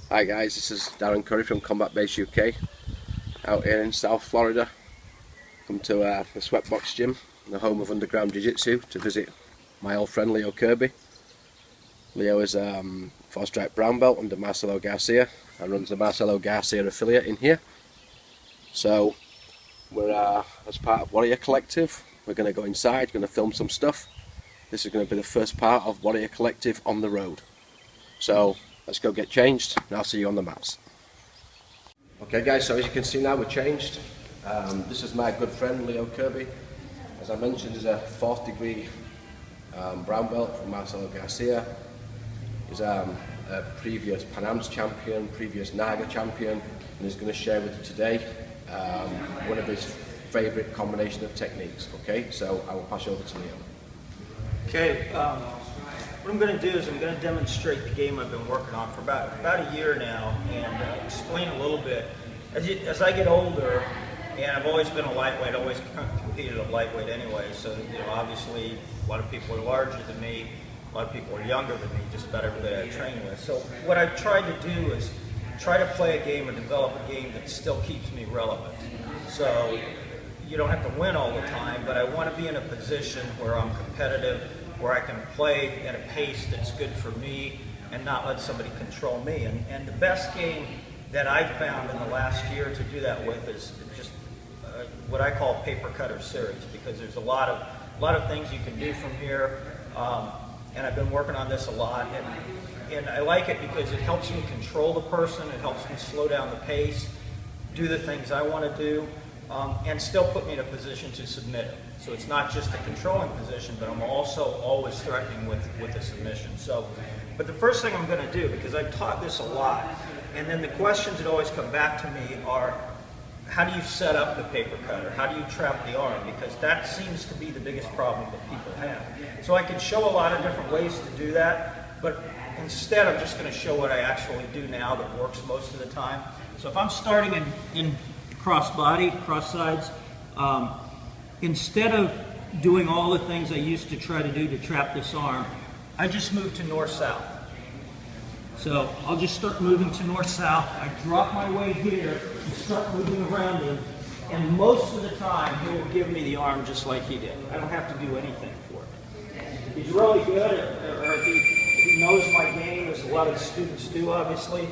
Hi guys, this is Darren Currie from Combat Base UK, out here in South Florida. Come to the Sweatbox Gym, the home of Underground Jiu Jitsu, to visit my old friend Leo Kirby. Leo is 4-stripe brown belt under Marcelo Garcia and runs the Marcelo Garcia affiliate in here. So we're as part of Warrior Collective. We're going to go inside, going to film some stuff. This is going to be the first part of Warrior Collective on the road. So let's go get changed and I'll see you on the mats. Okay guys, so as you can see now we're changed. This is my good friend Leo Kirby. As I mentioned, he's a 4th degree brown belt from Marcelo Garcia. He's a previous Pan Ams champion, previous NAGA champion, and he's going to share with you today one of his favourite combination of techniques. Okay, so I will pass you over to Leo. Okay, what I'm going to do is I'm going to demonstrate the game I've been working on for about a year now, and explain a little bit. As I get older, and I've always been a lightweight, always competed at lightweight anyway, so obviously a lot of people are larger than me, a lot of people are younger than me, just about everybody I train with. So what I've tried to do is try to play a game and develop a game that still keeps me relevant. So you don't have to win all the time, but I want to be in a position where I'm competitive, where I can play at a pace that's good for me and not let somebody control me. And the best game that I've found in the last year to do that with is just what I call paper cutter series, because there's a lot of things you can do from here, and I've been working on this a lot, and I like it because it helps me control the person, it helps me slow down the pace, do the things I want to do, and still put me in a position to submit it. So it's not just a controlling position, but I'm also always threatening with a submission. But the first thing I'm going to do, because I've taught this a lot, and then the questions that always come back to me are, how do you set up the paper cutter? How do you trap the arm? Because that seems to be the biggest problem that people have. So I can show a lot of different ways to do that, but instead I'm just going to show what I actually do now that works most of the time. So if I'm starting in cross body, cross sides, instead of doing all the things I used to try to do to trap this arm, I just move to north-south. So I'll just start moving to north-south. I drop my weight here and start moving around him, and most of the time he will give me the arm just like he did. I don't have to do anything for it. If he's really good, or if he knows my game, as a lot of the students do obviously,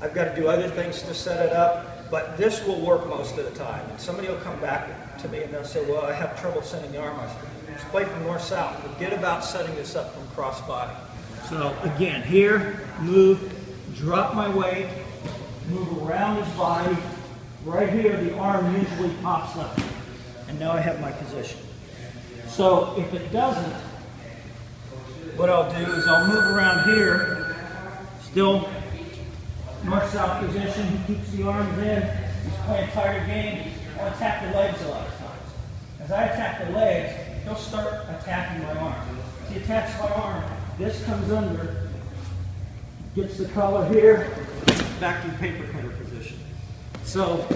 I've got to do other things to set it up, but this will work most of the time. And somebody will come back to me and they'll say, well, I have trouble setting the arm. I say, just play from north-south. Forget about setting this up from cross-body. So again, here, move, drop my weight, move around his body. Right here, the arm usually pops up. And now I have my position. So if it doesn't, what I'll do is I'll move around here, still north-south position. He keeps the arms in. He's playing tighter game. I'll attack the legs a lot of times. As I attack the legs, he'll start attacking my arm. As he attacks my arm, this comes under, gets the collar here, back to the paper cutter position. So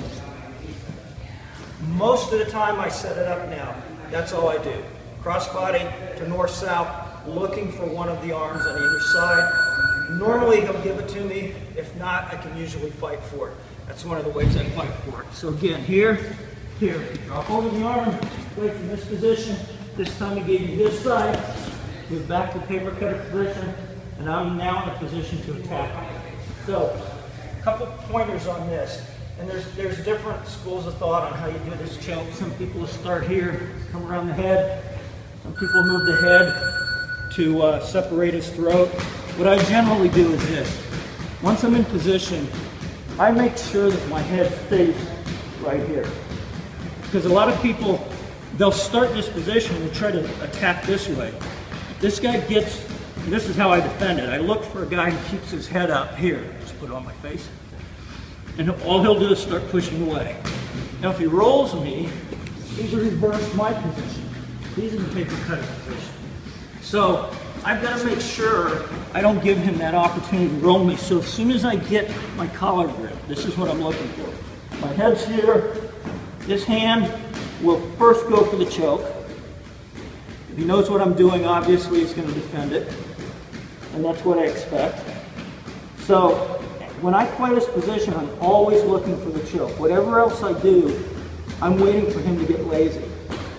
most of the time I set it up now. That's all I do. Cross-body to north-south, looking for one of the arms on either side. Normally he'll give it to me. If not, I can usually fight for it. That's one of the ways I fight for it. So again, here, drop over the arm, play from this position. This time he gave me this side, move back to paper cutter position, and I'm now in a position to attack. So, a couple pointers on this. And there's different schools of thought on how you do this choke. Some people will start here, come around the head. Some people move the head to separate his throat. What I generally do is this. Once I'm in position, I make sure that my head stays right here. Because a lot of people, they'll start this position and try to attack this way. This guy gets, this is how I defend it. I look for a guy who keeps his head up here. Just put it on my face. And all he'll do is start pushing away. Now if he rolls me, he's reversed my position. He's in the paper cutter position. So I've got to make sure I don't give him that opportunity to roll me. So as soon as I get my collar grip, this is what I'm looking for. My head's here. This hand will first go for the choke. If he knows what I'm doing, obviously he's going to defend it. And that's what I expect. So when I play this position, I'm always looking for the choke. Whatever else I do, I'm waiting for him to get lazy.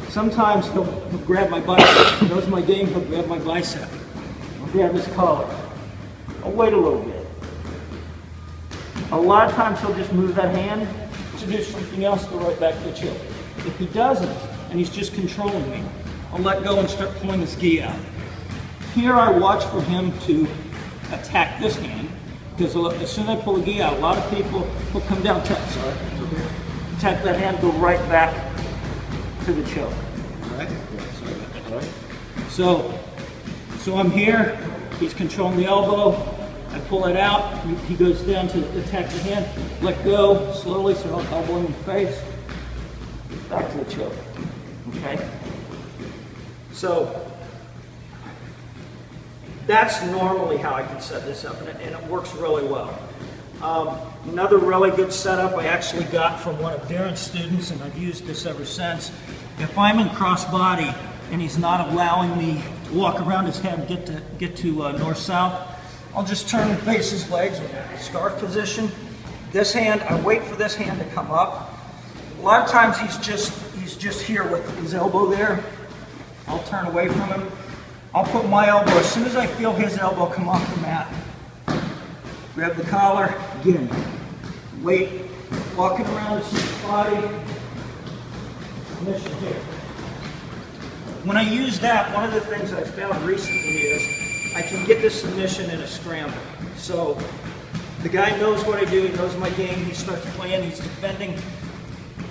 Sometimes he'll grab my bicep. He knows my game, he'll grab my bicep. I'll grab his collar. I'll wait a little bit. A lot of times he'll just move that hand to do something else, go right back to the choke. If he doesn't, and he's just controlling me, I'll let go and start pulling his gi out. Here I watch for him to attack this hand, because as soon as I pull the gi out, a lot of people will come down, attack that hand, go right back to the choke. All right? All right. So I'm here, he's controlling the elbow, I pull it out, he goes down to attack the hand, let go slowly so I don't elbow him in the face, back to the choke. Okay? So that's normally how I can set this up, and it works really well. Another really good setup I actually got from one of Darren's students, and I've used this ever since. If I'm in crossbody and he's not allowing me to walk around his head and get to north-south, I'll just turn and face his legs with a scarf position. This hand, I wait for this hand to come up. A lot of times he's just here with his elbow there. I'll turn away from him. I'll put my elbow, as soon as I feel his elbow come off the mat, grab the collar, again, wait, walking around his body, submission here. When I use that, one of the things I've found recently is I can get this submission in a scramble. So the guy knows what I do, he knows my game, he starts playing, he's defending.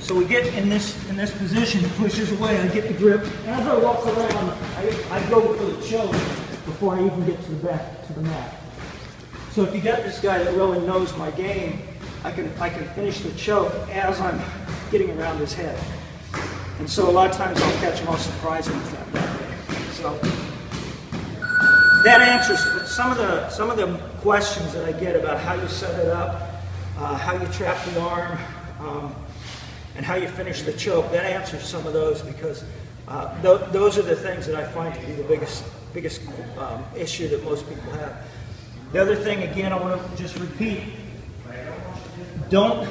So we get in this position, he pushes away, I get the grip. As I walk around, I go for the choke before I even get to the back, to the mat. So if you get this guy that really knows my game, I can finish the choke as I'm getting around his head. And so a lot of times I'll catch him, I'll surprise him with that way. So that answers some of the questions that I get about how you set it up, how you trap the arm, and how you finish the choke. That answers some of those, because those are the things that I find to be the biggest issue that most people have. The other thing, again, I want to just repeat, don't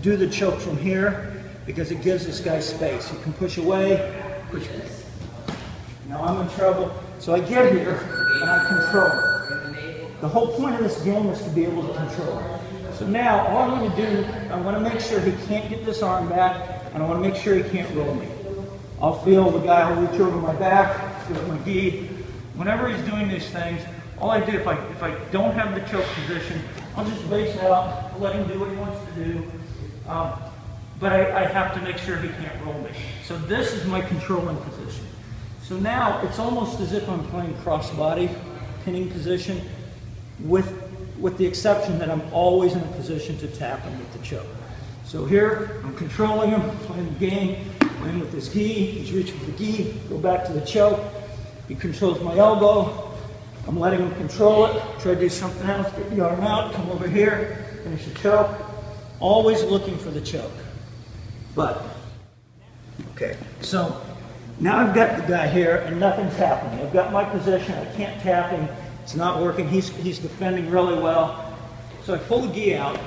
do the choke from here, because it gives this guy space. He can push away, push away. Now I'm in trouble, so I get here and I control it. The whole point of this game is to be able to control it. So now all I'm going to do, I want to make sure he can't get this arm back, and I want to make sure he can't roll me. I'll feel the guy will reach over my back, with my gi. Whenever he's doing these things, all I do, if I don't have the choke position, I'll just base out, I'll let him do what he wants to do. But I have to make sure he can't roll me. So this is my controlling position. So now it's almost as if I'm playing crossbody, pinning position, with the exception that I'm always in a position to tap him with the choke. So here, I'm controlling him, playing the game, playing with his gi, he's reaching for the gi, go back to the choke, he controls my elbow, I'm letting him control it, try to do something else, get the arm out, come over here, finish the choke, always looking for the choke. But, okay, so now I've got the guy here and nothing's happening. I've got my position, I can't tap him, it's not working, he's defending really well. So I pull the gi out,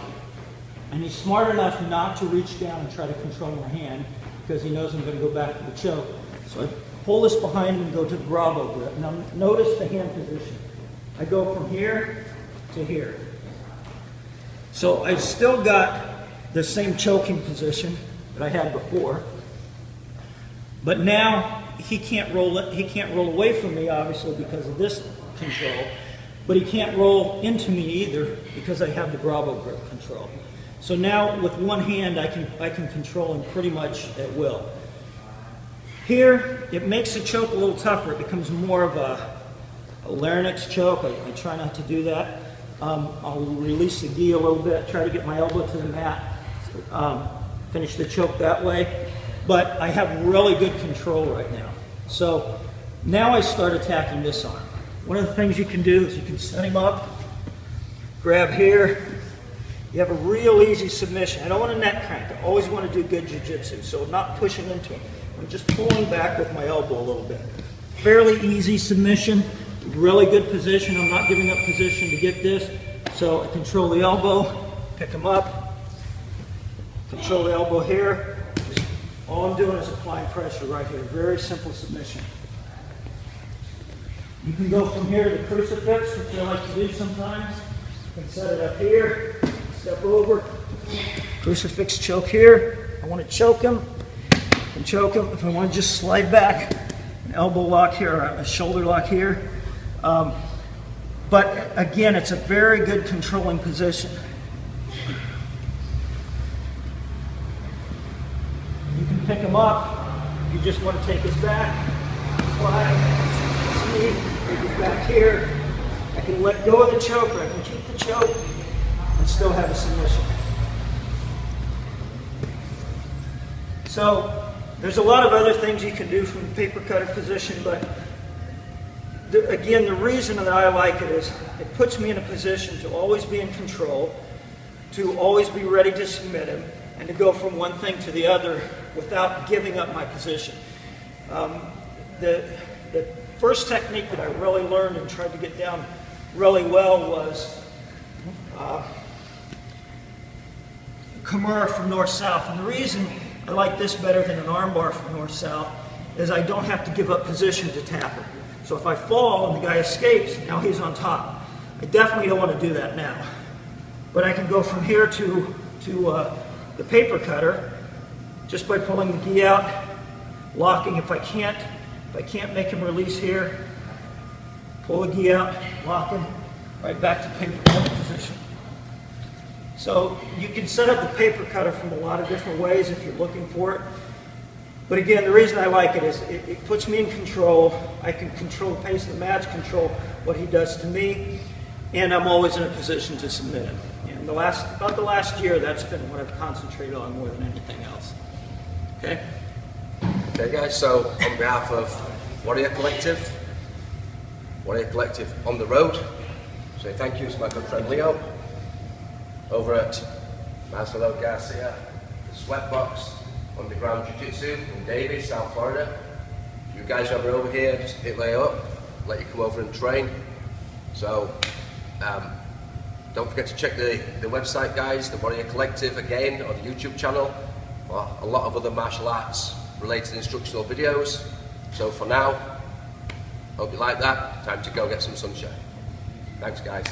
and he's smart enough not to reach down and try to control my hand, because he knows I'm going to go back to the choke. So I pull this behind him and go to the Bravo grip. Now notice the hand position. I go from here to here. So I've still got the same choking position that I had before, but now he can't roll it. He can't roll away from me, obviously, because of this control, but he can't roll into me either, because I have the Bravo grip control. So now with one hand I can control him pretty much at will. Here it makes the choke a little tougher. It becomes more of a larynx choke. I try not to do that. I'll release the gi a little bit, try to get my elbow to the mat, finish the choke that way. But I have really good control right now. So now I start attacking this arm. One of the things you can do is you can set him up, grab here. You have a real easy submission. I don't want to neck crank. I always want to do good jiu-jitsu, so I'm not pushing into him. I'm just pulling back with my elbow a little bit. Fairly easy submission, really good position. I'm not giving up position to get this. So I control the elbow, pick him up, control the elbow here. All I'm doing is applying pressure right here. Very simple submission. You can go from here to the crucifix, which I like to do sometimes. You can set it up here, step over, crucifix choke here. I want to choke him. I can choke him. If I want to just slide back, an elbow lock here, or a shoulder lock here. But again, it's a very good controlling position. You can pick him up. You just want to take his back, slide, take his back here. I can let go of the choke, or I can keep the choke and still have a submission. So there's a lot of other things you can do from the paper cutter position, but again, the reason that I like it is it puts me in a position to always be in control, to always be ready to submit him, and to go from one thing to the other without giving up my position. The first technique that I really learned and tried to get down really well was Kimura from north-south. And the reason I like this better than an armbar from north-south is I don't have to give up position to tap it. So if I fall and the guy escapes, now he's on top. I definitely don't want to do that now. But I can go from here to the paper cutter just by pulling the gi out, locking. If I can't make him release here, pull the gi out, lock him, right back to paper cutter position. So you can set up the paper cutter from a lot of different ways if you're looking for it. But again, the reason I like it is it puts me in control. I can control the pace of the match, control what he does to me, and I'm always in a position to submit him. And about the last year, that's been what I've concentrated on more than anything else. Okay? Okay guys, so on behalf of Warrior Collective on the road, say thank you to my good friend Leo, over at Marcelo Garcia, the Sweatbox, Underground Jiu Jitsu in Davie, South Florida. You guys ever over here, just hit Leo up, let you come over and train. So don't forget to check the website, guys, the Warrior Collective again, or the YouTube channel, for a lot of other martial arts related instructional videos. So for now, hope you like that. Time to go get some sunshine. Thanks guys.